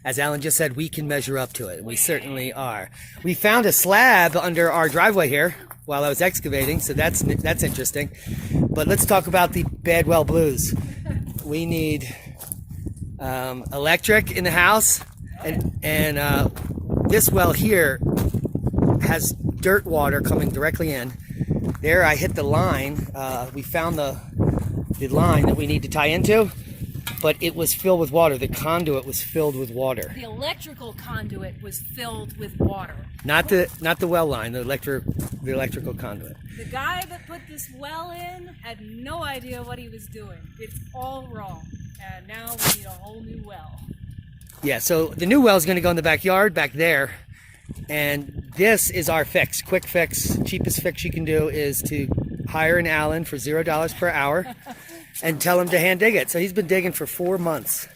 as Alan just said, we can measure up to it. We certainly are. We found a slab under our driveway here while I was excavating, so that's interesting. But let's talk about the bad well blues. We need electric in the house, and this well here has dirt water coming directly in. There I hit the line. We found the line that we need to tie into, but it was filled with water. The conduit was filled with water. The electrical conduit was filled with water. Not the well line, the electrical conduit. The guy that put this well in had no idea what he was doing. It's all wrong. And now we need a whole new well. Yeah, so the new well is going to go in the backyard back there. And this is our fix. Quick fix, cheapest fix you can do is to hire an Allen for $0 per hour and tell him to hand dig it. So he's been digging for 4 months.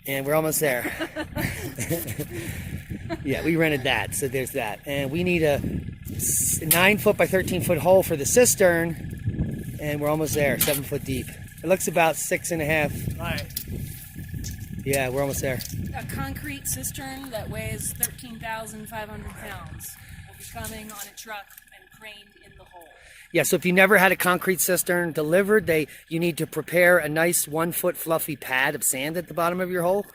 And we're almost there. Yeah, we rented that, so there's that. And we need a 9-foot by 13-foot hole for the cistern. And we're almost there, 7 foot deep. It looks about 6.5. All right. Yeah, we're almost there. A concrete cistern that weighs 13,500 pounds will be coming on a truck and craned in the hole. Yeah, so if you never had a concrete cistern delivered, you need to prepare a nice 1-foot fluffy pad of sand at the bottom of your hole.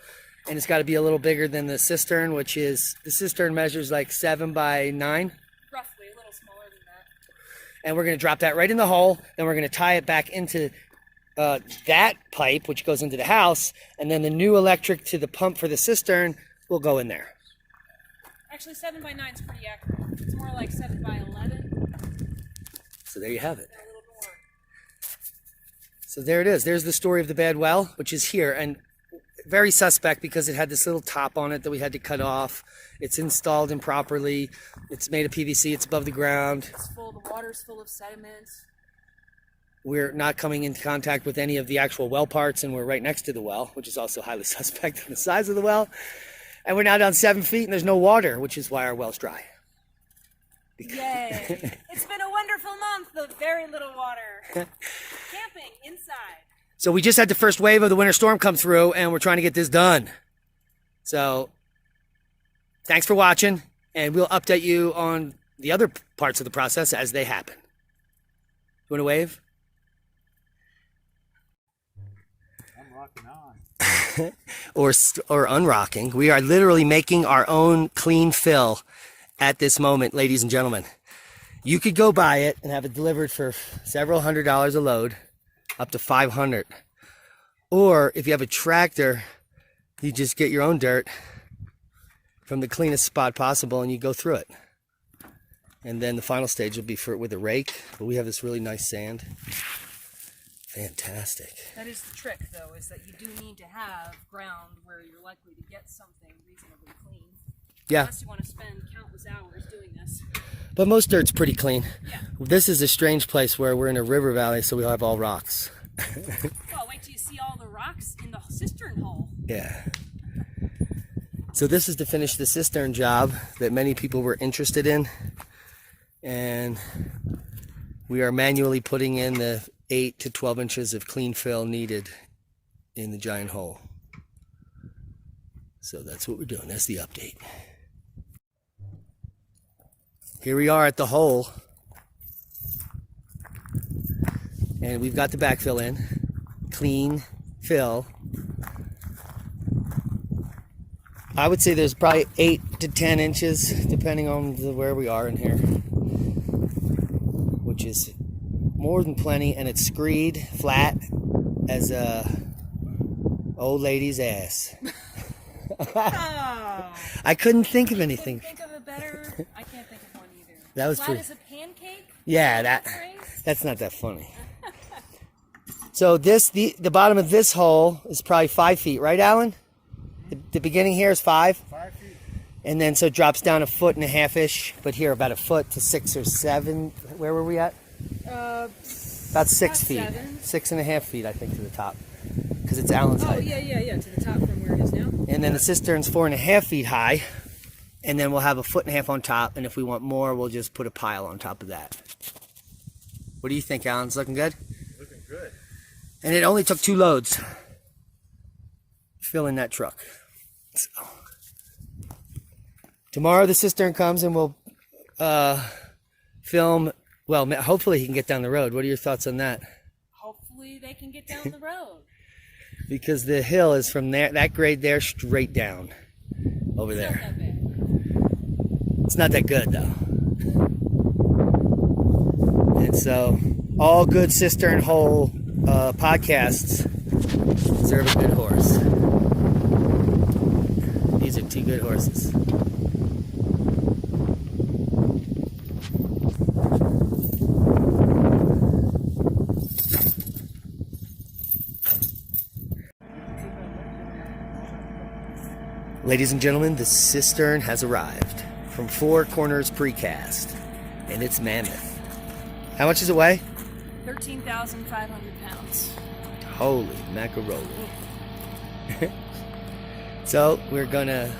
And it's got to be a little bigger than the cistern, which is, the cistern measures like 7 by 9. Roughly, a little smaller than that. And we're going to drop that right in the hole. Then we're going to tie it back into that pipe, which goes into the house, and then the new electric to the pump for the cistern will go in there. Actually, 7 by 9 is pretty accurate. It's more like 7 by 11. So there you have it. A little more. So there it is. There's the story of the bad well, which is here, and very suspect because it had this little top on it that we had to cut off. It's installed improperly. It's made of PVC. It's above the ground. It's full. The water's full of sediment. We're not coming into contact with any of the actual well parts, and we're right next to the well, which is also highly suspect on the size of the well. And we're now down 7 feet, and there's no water, which is why our well's dry. Yay! It's been a wonderful month of very little water. Camping inside. So we just had the first wave of the winter storm come through, and we're trying to get this done. So thanks for watching, and we'll update you on the other parts of the process as they happen. You want to wave? or unrocking. We are literally making our own clean fill at this moment, ladies and gentlemen. You could go buy it and have it delivered for several $100s a load, up to $500. Or if you have a tractor, you just get your own dirt from the cleanest spot possible and you go through it. And then the final stage will be with a rake, but we have this really nice sand. Fantastic. That is the trick, though, is that you do need to have ground where you're likely to get something reasonably clean. Yeah. Unless you want to spend countless hours doing this. But most dirt's pretty clean. Yeah. This is a strange place where we're in a river valley, so we have all rocks. Well, wait till you see all the rocks in the cistern hole. Yeah. So this is to finish the cistern job that many people were interested in. And we are manually putting in the 8 to 12 inches of clean fill needed in the giant hole. So that's what we're doing. That's the update. Here we are at the hole. And we've got the backfill in. Clean fill. I would say there's probably 8 to 10 inches, depending on where we are in here. Which is more than plenty, and it's screed flat as a old lady's ass. Oh. I couldn't think of anything. Think of a better. I can't think of one either. That was flat pretty. as a pancake. Yeah, that's not that funny. So the bottom of this hole is probably 5 feet, right, Alan? The beginning here is 5. 5 feet. And then so it drops down 1.5 feet ish, but here about 1 foot to 6 or 7. Where were we at? About 6 feet. 6.5 feet, I think, to the top, because it's Alan's height. Oh yeah, to the top from where it is now. And then the cistern's 4.5 feet high, and then we'll have 1.5 feet on top. And if we want more, we'll just put a pile on top of that. What do you think, Alan? It's looking good. Looking good. And it only took 2 loads filling that truck. So, tomorrow the cistern comes and we'll film. Well, hopefully he can get down the road. What are your thoughts on that? Hopefully they can get down the road. Because the hill is from there, that grade there, straight down over there. Not that bad. It's not that good though. And so, all good cistern hole podcasts deserve a good horse. These are two good horses. Ladies and gentlemen, the cistern has arrived from Four Corners Precast, and it's mammoth. How much does it weigh? 13,500 pounds. Holy macaroni. So we're gonna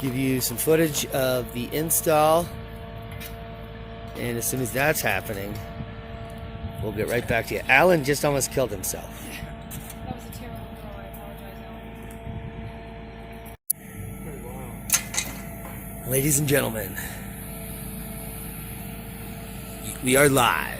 give you some footage of the install, and as soon as that's happening, we'll get right back to you. Alan just almost killed himself. That was a terrible throw. I apologize, Alan. Ladies and gentlemen, we are live.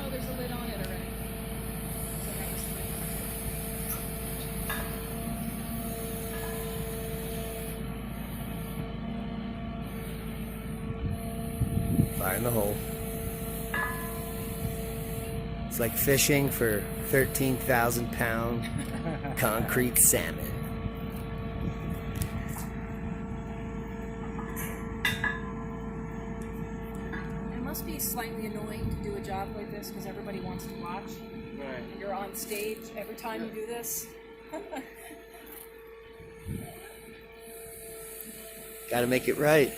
Oh, there's a lid on it already. So that was the Fire in the hole. It's like fishing for 13,000 pound concrete salmon. It must be slightly annoying to do a job like this because everybody wants to watch. Right. And you're on stage every time you do this. Gotta make it right.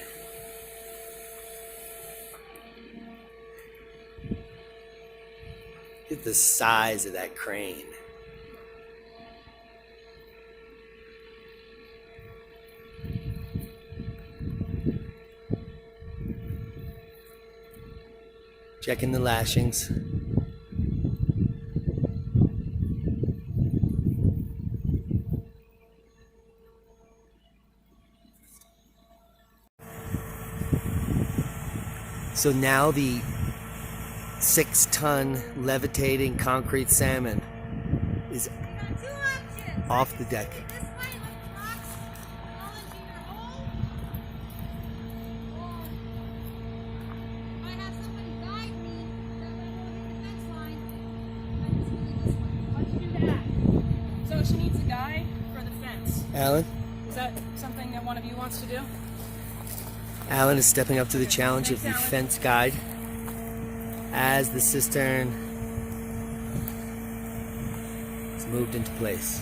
Look at the size of that crane. Checking the lashings. So now the 6-ton levitating concrete salmon is off the deck. So she needs a guy for the fence. Alan? Is that something that one of you wants to do? Alan is stepping up to the challenge of the Thanks, Alan. fence guide as the cistern is moved into place.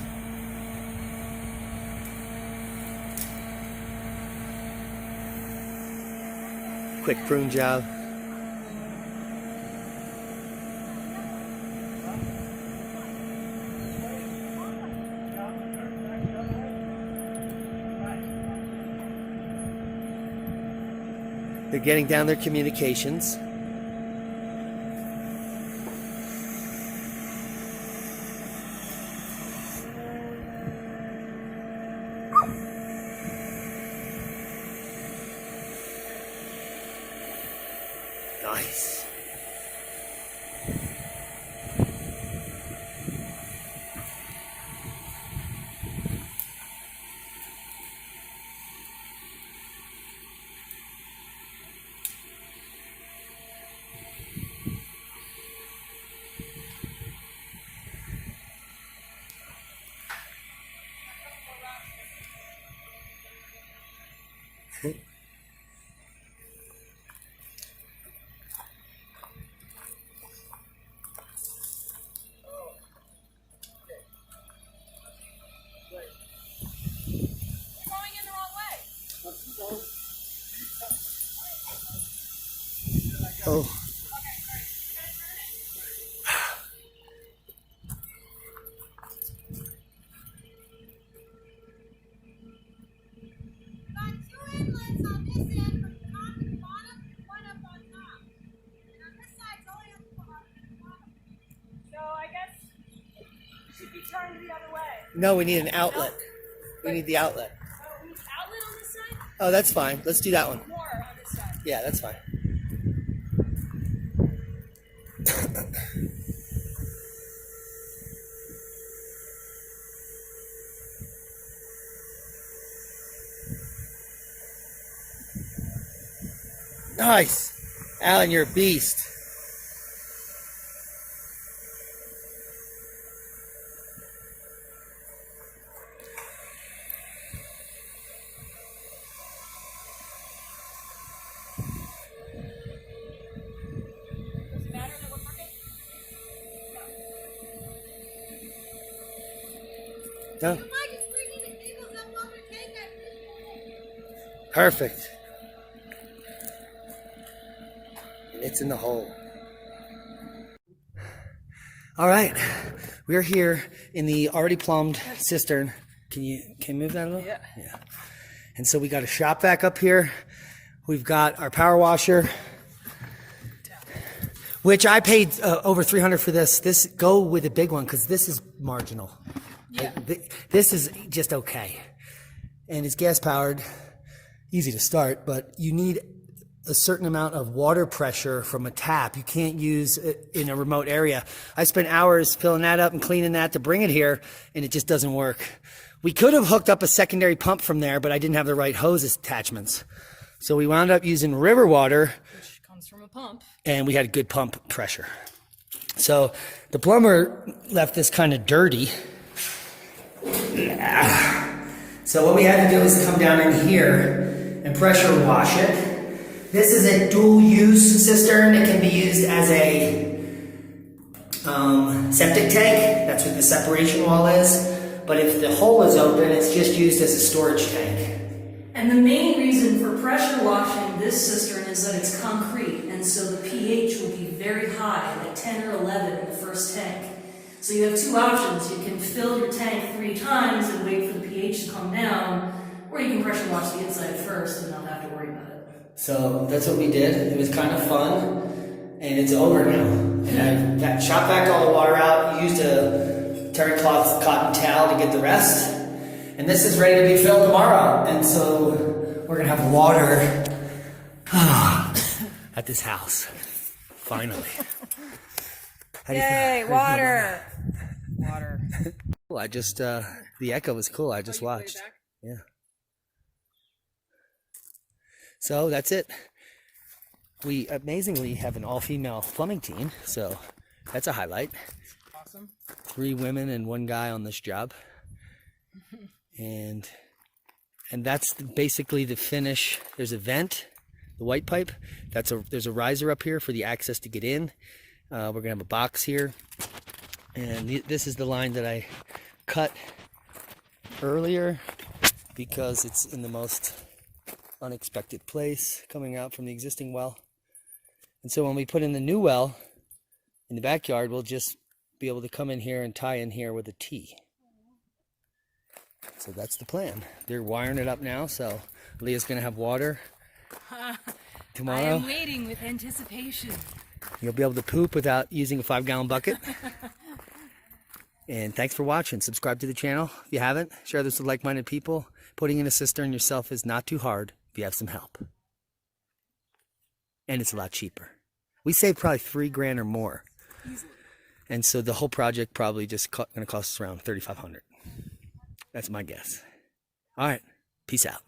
Quick prune job. They're getting down their communications. Nice. Going in the wrong way. Oh. Okay, sorry. You gotta turn it. Got two inlets on this end from the top to the bottom, one up on top. should be turned the other way. No, we need an outlet. Nope. We need the outlet. Oh, we need outlet on this side? Oh, that's fine. Let's do that one. More on this side. Yeah, that's fine. Nice. Alan, you're a beast. Does it matter that we're crooked? No? Mike is bringing the cables up over the tank at this point. Perfect. It's in the hole. All right, we're here in the already plumbed cistern. Can you move that a little? Yeah. And so we got a shop vac up here. We've got our power washer, which I paid over $300 for this. Go with a big one because this is marginal. Yeah. This is just okay, and it's gas powered, easy to start, but you need a certain amount of water pressure from a tap. You can't use it in a remote area. I spent hours filling that up and cleaning that to bring it here, and it just doesn't work. We could have hooked up a secondary pump from there, but I didn't have the right hose attachments. So we wound up using river water, Which comes from a pump. and we had good pump pressure. So the plumber left this kind of dirty. So what we had to do is come down in here and pressure wash it. This is a dual use cistern. It can be used as a septic tank. That's what the separation wall is. But if the hole is open, it's just used as a storage tank. And the main reason for pressure washing this cistern is that it's concrete, and so the pH will be very high, at 10 or 11 in the first tank. So you have two options. You can fill your tank 3 times and wait for the pH to come down, or you can pressure wash the inside first and not have to worry about it. So that's what we did. It was kind of fun, and it's over now. And I shot back all the water out, used a terry cloth cotton towel to get the rest. And this is ready to be filled tomorrow. And so we're gonna have water at this house. Finally. How do you Yay, feel? water. Water. Cool. I just the echo was cool. I just watched. Yeah. So that's it. We amazingly have an all-female plumbing team, so that's a highlight. Awesome. 3 women and 1 guy on this job. And that's basically the finish. There's a vent, the white pipe. There's a riser up here for the access to get in. We're gonna have a box here. And this is the line that I cut earlier because it's in the most unexpected place coming out from the existing well. And so when we put in the new well in the backyard, we'll just be able to come in here and tie in here with a T. So that's the plan. They're wiring it up now, so Leah's gonna have water tomorrow. I am waiting with anticipation. You'll be able to poop without using a 5-gallon bucket. And thanks for watching. Subscribe to the channel if you haven't. Share this with like-minded people. Putting in a cistern yourself is not too hard if you have some help. And it's a lot cheaper. We saved probably $3,000 or more. Easily. And so the whole project probably just going to cost us around $3,500. That's my guess. All right. Peace out.